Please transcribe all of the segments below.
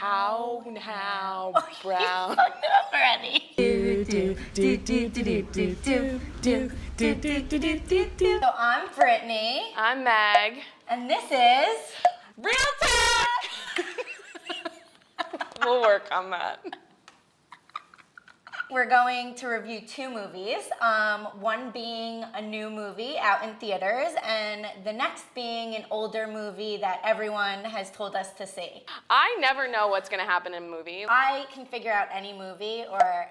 How now, brown. You fucked it up already. So I'm Brittany. I'm Meg. And this is Real Talk! We'll work on that. We're going to review two movies, one being a new movie out in theaters, and the next being an older movie that everyone has told us to see. I never know what's going to happen in movies. I can figure out any movie, or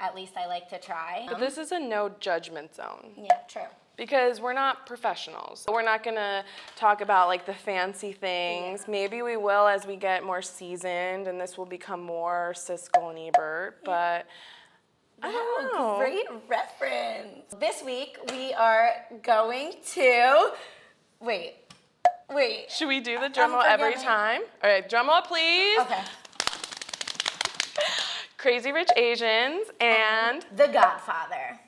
at least I like to try. But this is a no judgment zone. Yeah, true. Because we're not professionals. We're not gonna talk about like the fancy things. Yeah. Maybe we will as we get more seasoned and this will become more Siskel and Ebert, but I don't know. Great reference. This week we are going to, wait. Should we do the drum roll every time? All right, drum roll please. Okay. Crazy Rich Asians and The Godfather.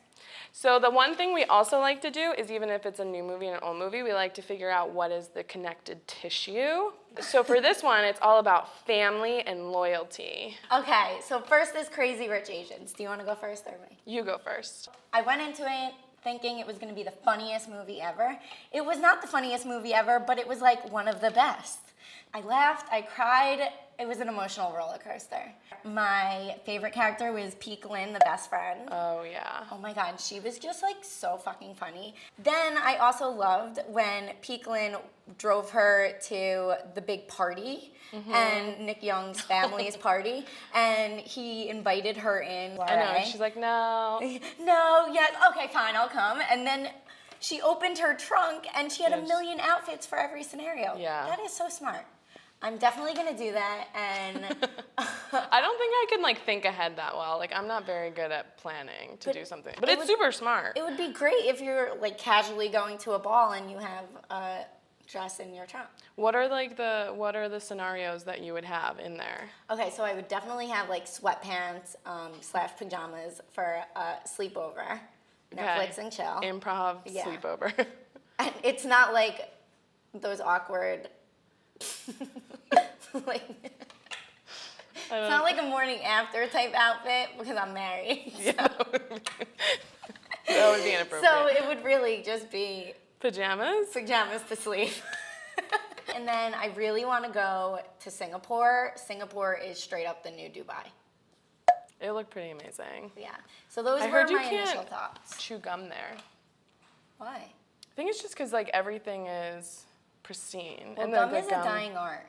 So the one thing we also like to do is even if it's a new movie and an old movie, we like to figure out what is the connected tissue. So for this one, it's all about family and loyalty. Okay, so first is Crazy Rich Asians. Do you want to go first or me? You go first. I went into it thinking it was going to be the funniest movie ever. It was not the funniest movie ever, but it was like one of the best. I laughed, I cried. It was an emotional roller coaster. My favorite character was Peek Lynn, the best friend. Oh, yeah. Oh my God, she was just like so fucking funny. Then I also loved when Peek Lynn drove her to the big party and Nick Young's family's party, and he invited her in. I know, she's like, no. No, yes, okay, fine, I'll come. And then she opened her trunk and she had a million outfits for every scenario. Yeah. That is so smart. I'm definitely gonna do that, and I don't think I can like think ahead that well. Like I'm not very good at planning to do something, but it's super smart. It would be great if you're like casually going to a ball and you have a dress in your trunk. What are the scenarios that you would have in there? Okay, so I would definitely have like sweatpants / pajamas for a sleepover, Netflix and chill, improv sleepover. And it's not like those awkward. Like, it's not like a morning after type outfit because I'm married. So. Yeah, that would be inappropriate. So it would really just be pajamas to sleep. And then I really want to go to Singapore. Singapore is straight up the new Dubai. It looked pretty amazing. Yeah. So those were my initial thoughts. Chew gum there. Why? I think it's just because like everything is pristine. Well, and gum is a dying art,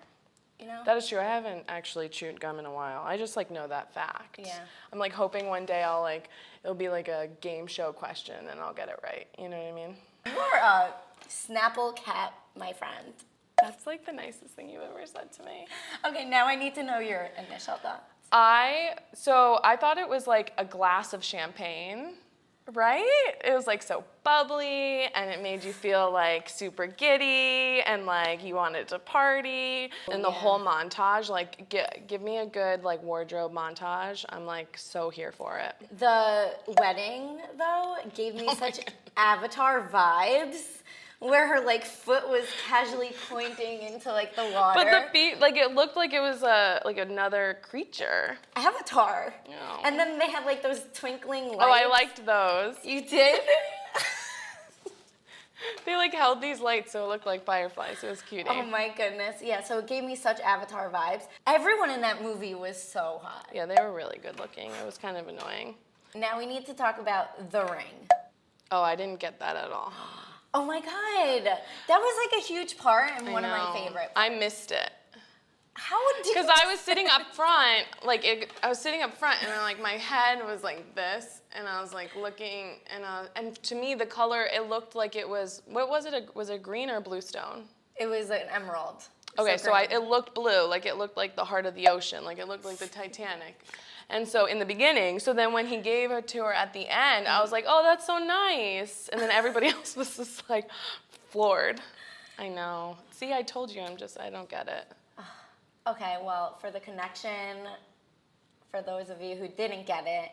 you know? That is true. I haven't actually chewed gum in a while. I just like know that fact. Yeah. I'm like hoping one day it'll be like a game show question and I'll get it right. You know what I mean? You're a Snapple cat, my friend. That's like the nicest thing you've ever said to me. Okay, now I need to know your initial thoughts. I thought it was like a glass of champagne. Right? It was like so bubbly and it made you feel like super giddy and like you wanted to party. And the whole montage, like give me a good like wardrobe montage. I'm like so here for it. The wedding though gave me such Avatar vibes where her like foot was casually pointing into like the water. But the feet, like it looked like it was like another creature. Avatar. No. And then they had like those twinkling lights. Oh, I liked those. You did? They like held these lights so it looked like fireflies. It was cute. Oh my goodness. Yeah, so it gave me such Avatar vibes. Everyone in that movie was so hot. Yeah, they were really good looking. It was kind of annoying. Now we need to talk about The Ring. Oh, I didn't get that at all. Oh my God. That was like a huge part and one of my favorites. I missed it. How did you? Because I was sitting up front, I was sitting up front, and then like my head was like this, and I was like looking, and to me the color, it looked like it was, what was it? Was it green or blue stone? It was an emerald. Okay, so it looked blue, like it looked like the heart of the ocean, like it looked like the Titanic. And so in the beginning, so then when he gave it to her at the end, I was like, oh, that's so nice. And then everybody else was just like floored. I know. See, I told you, I don't get it. Okay, well, for the connection, for those of you who didn't get it,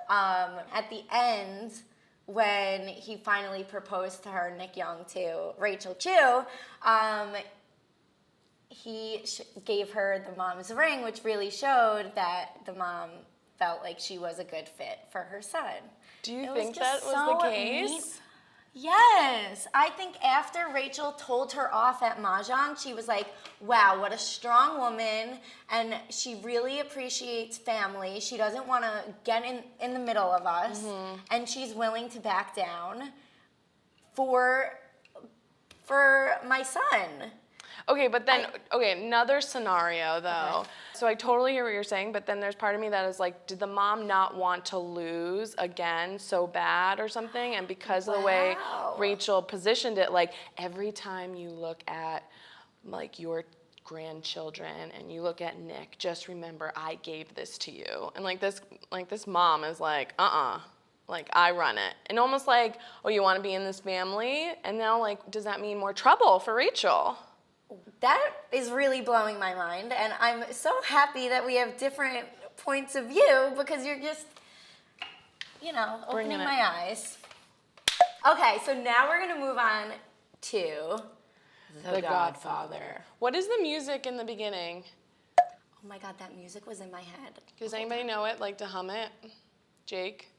at the end, when he finally proposed to her, Nick Young, to Rachel Chu, he gave her the mom's ring, which really showed that the mom felt like she was a good fit for her son. Do you It think just that was so the case? Yes. I think after Rachel told her off at Mahjong, she was like, wow, what a strong woman. And she really appreciates family. She doesn't want to get in the middle of us. And she's willing to back down for my son. Okay, but then, another scenario though. Okay. So I totally hear what you're saying, but then there's part of me that is like, did the mom not want to lose again so bad or something? And because of the way Wow. Rachel positioned it, like every time you look at like your grandchildren and you look at Nick, just remember I gave this to you. And like this mom is like, like I run it. And almost like, oh, you want to be in this family? And now like, does that mean more trouble for Rachel? That is really blowing my mind, and I'm so happy that we have different points of view because you're just, opening my eyes. Okay, so now we're gonna move on to The Godfather. What is the music in the beginning? Oh my God, that music was in my head. Does anybody know it? Like to hum it? Jake?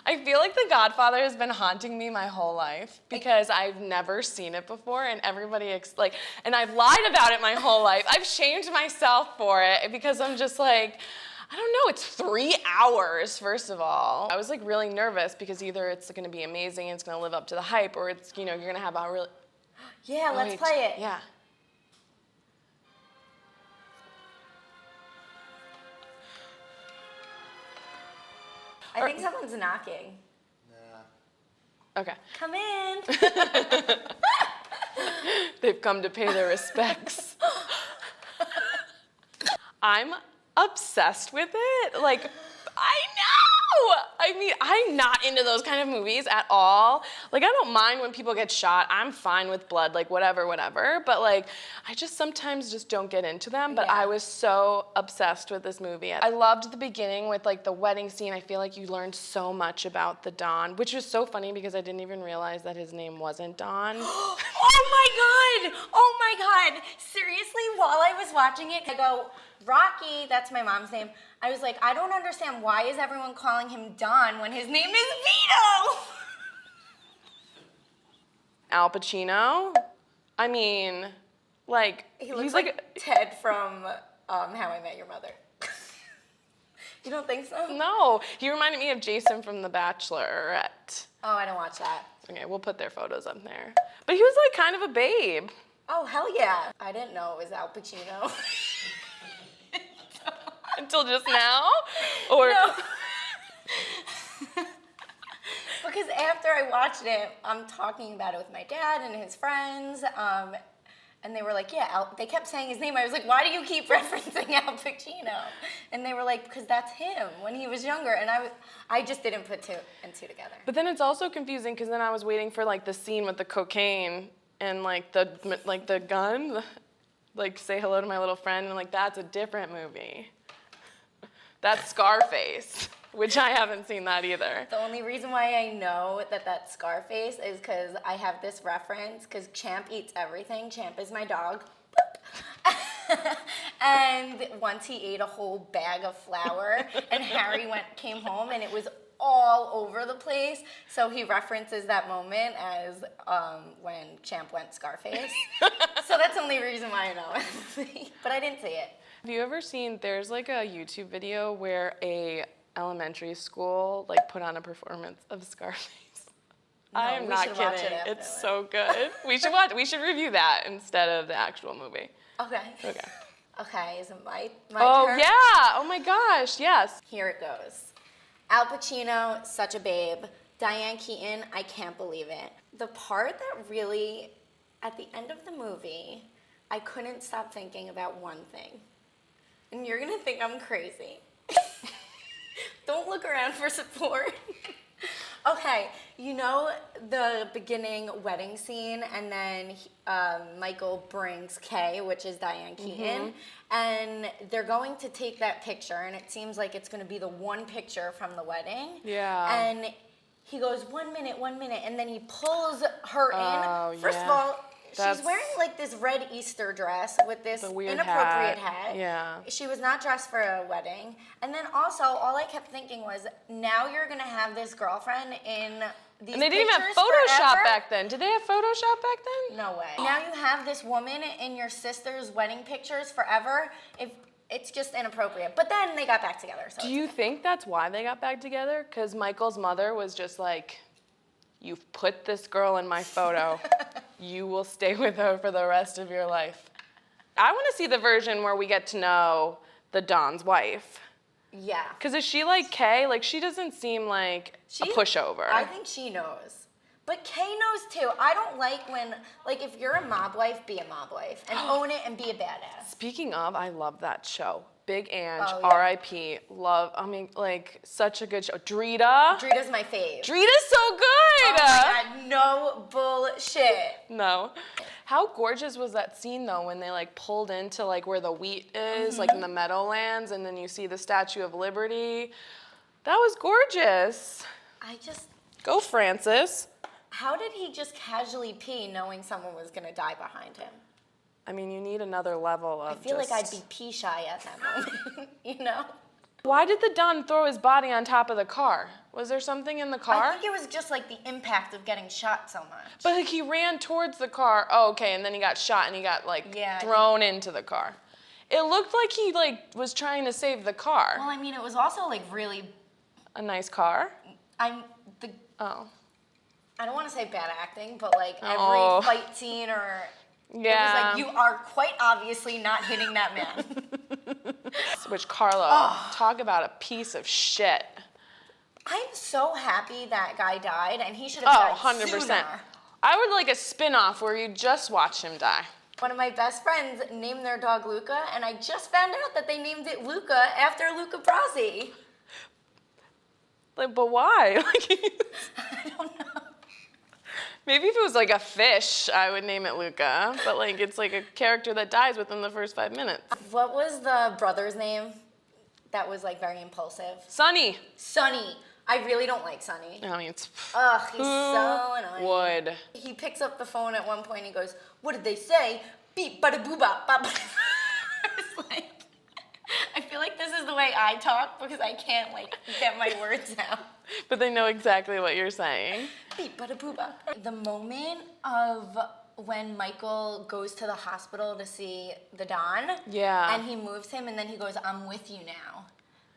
I feel like The Godfather has been haunting me my whole life because I've never seen it before, and everybody and I've lied about it my whole life. I've shamed myself for it because I'm just like, I don't know, it's 3 hours, first of all. I was like really nervous because either it's gonna be amazing and it's gonna live up to the hype, or it's, you're gonna have a really... Yeah, let's play it. Yeah. I think someone's knocking. Okay. Come in. They've come to pay their respects. I'm obsessed with it. Like, I know! I mean, I'm not into those kind of movies at all. Like, I don't mind when people get shot. I'm fine with blood, like, whatever. But, like, I just sometimes just don't get into them. But Yeah. I was so obsessed with this movie. I loved the beginning with, like, the wedding scene. I feel like you learned so much about the Don, which was so funny because I didn't even realize that his name wasn't Don. Oh my God. Seriously, while I was watching it, I go, Rocky, that's my mom's name. I was like, I don't understand, why is everyone calling him Don when his name is Vito? Al Pacino? I mean, like, He looks he's like Ted from How I Met Your Mother. You don't think so? No, he reminded me of Jason from The Bachelorette. Oh, I don't watch that. Okay, we'll put their photos up there. But he was like kind of a babe. Oh, hell yeah. I didn't know it was Al Pacino. Until just now? Or No. Because after I watched it, I'm talking about it with my dad and his friends, and they were like, yeah, they kept saying his name. I was like, why do you keep referencing Al Pacino? And they were like, because that's him when he was younger. And I just didn't put two and two together. But then it's also confusing because then I was waiting for like the scene with the cocaine and like the gun, like say hello to my little friend, and like that's a different movie. That's Scarface, which I haven't seen that either. The only reason why I know that that's Scarface is because I have this reference, because Champ eats everything. Champ is my dog. And once he ate a whole bag of flour, and Harry came home, and it was all over the place. So he references that moment as when Champ went Scarface. So that's the only reason why I know it. But I didn't see it. Have you ever seen, there's like a YouTube video where a elementary school like put on a performance of Scarface. No, I am we not should watch kidding. it after It's this. so good. We should review that instead of the actual movie. Okay. Okay. Okay, is it my Oh turn? yeah. Oh my gosh. Yes. Here it goes. Al Pacino, such a babe. Diane Keaton, I can't believe it. The part that really, at the end of the movie, I couldn't stop thinking about one thing. And you're gonna think I'm crazy. Don't look around for support. Okay, you know the beginning wedding scene, and then Michael brings Kay, which is Diane Keaton, and they're going to take that picture, and it seems like it's going to be the one picture from the wedding. Yeah. And he goes, 1 minute, and then he pulls her Oh, in. First of yeah. all, She's wearing like this red Easter dress with this the weird inappropriate hat. Yeah. She was not dressed for a wedding. And then also, all I kept thinking was, now you're gonna have this girlfriend in these And they didn't even have pictures Photoshop forever? back then. Did they have Photoshop back then? No way. Now you have this woman in your sister's wedding pictures forever. It's just inappropriate. But then they got back together. So Do you think that's why they got back together? Because Michael's mother was just like, you've put this girl in my photo. You will stay with her for the rest of your life. I want to see the version where we get to know the Don's wife. Yeah. Because is she like Kay? Like, she doesn't seem like a pushover. I think she knows. But Kay knows too. I don't like when, like, if you're a mob wife, be a mob wife. And own it and be a badass. Speaking of, I love that show. Big Ange, Oh, yeah. R.I.P. Love, I mean, like, such a good show. Drita. Drita's my fave. Drita's so good. Oh my God, no bullshit. No. How gorgeous was that scene though when they like pulled into like where the wheat is, like in the Meadowlands, and then you see the Statue of Liberty? That was gorgeous. Go, Francis. How did he just casually pee knowing someone was gonna die behind him? I mean, you need another level of I feel like I'd be pee shy at that moment, you know? Why did the Don throw his body on top of the car? Was there something in the car? I think it was just like the impact of getting shot so much. But like he ran towards the car. Oh, okay, and then he got shot and he got like thrown into the car. It looked like he like was trying to save the car. Well, I mean, it was also like really a nice car. Oh. I don't want to say bad acting, but like every fight scene or it was like you are quite obviously not hitting that man. Which Carlo, talk about a piece of shit. I'm so happy that guy died, and he should have died 100%. sooner. I would like a spin-off where you just watch him die. One of my best friends named their dog Luca, and I just found out that they named it Luca after Luca Brasi. Like, but why? I don't know. Maybe if it was like a fish, I would name it Luca. But like, it's like a character that dies within the first 5 minutes. What was the brother's name that was like very impulsive? Sonny. Sonny. I really don't like Sonny. I mean, it's... Ugh, he's so annoying. Would. He picks up the phone at one point and he goes, "What did they say? Beep, bada boo bop, bop." It's like, I feel like this is the way I talk because I can't like get my words out. But they know exactly what you're saying. Beep, bada boo bop. The moment of when Michael goes to the hospital to see the Don. Yeah. And he moves him and then he goes, "I'm with you now."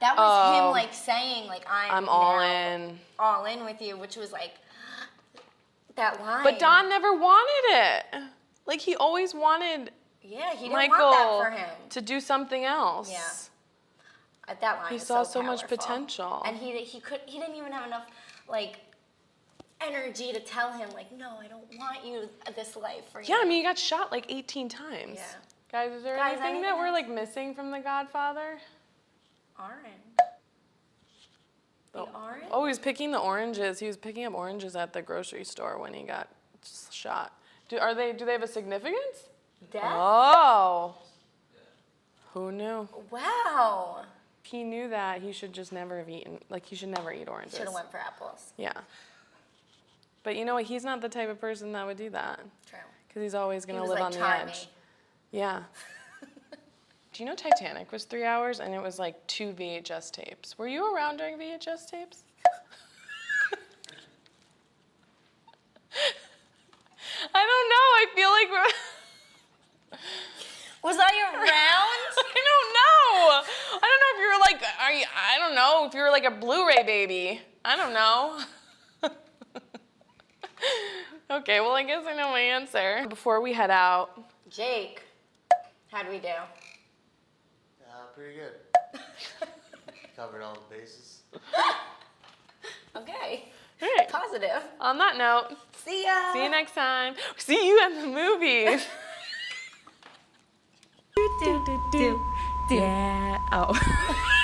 That was him like saying like I'm all now in. all in with you, which was like that line. But Don never wanted it. Like he always wanted he didn't Michael want that for him to do something else. Yeah. At that line, he is saw so so much powerful. potential. And he didn't even have enough like energy to tell him like, "No, I don't want you this life for you." Yeah, I mean, he got shot like 18 times. Yeah. Guys, is there anything that we're like missing from The Godfather? Orange. The orange? Oh, he was picking the oranges. He was picking up oranges at the grocery store when he got shot. Do they have a significance? Death? Oh. Who knew? Wow. He knew that he should just never have eaten, like he should never eat oranges. Should have went for apples. Yeah. But you know what? He's not the type of person that would do that. True. Because he's always going to live like on the Tommy. edge. Yeah. Do you know Titanic was 3 hours and it was like 2 VHS tapes? Were you around during VHS tapes? I don't know. I feel like we're... Was I around? I don't know. I don't know if you were like, I don't know if you were like a Blu-ray baby. I don't know. Okay, well, I guess I know my answer. Before we head out. Jake, how'd we do? Pretty good. Covered all the bases. Okay. All right. Positive. On that note, See ya. see you next time. See you at the movies. Yeah. Oh.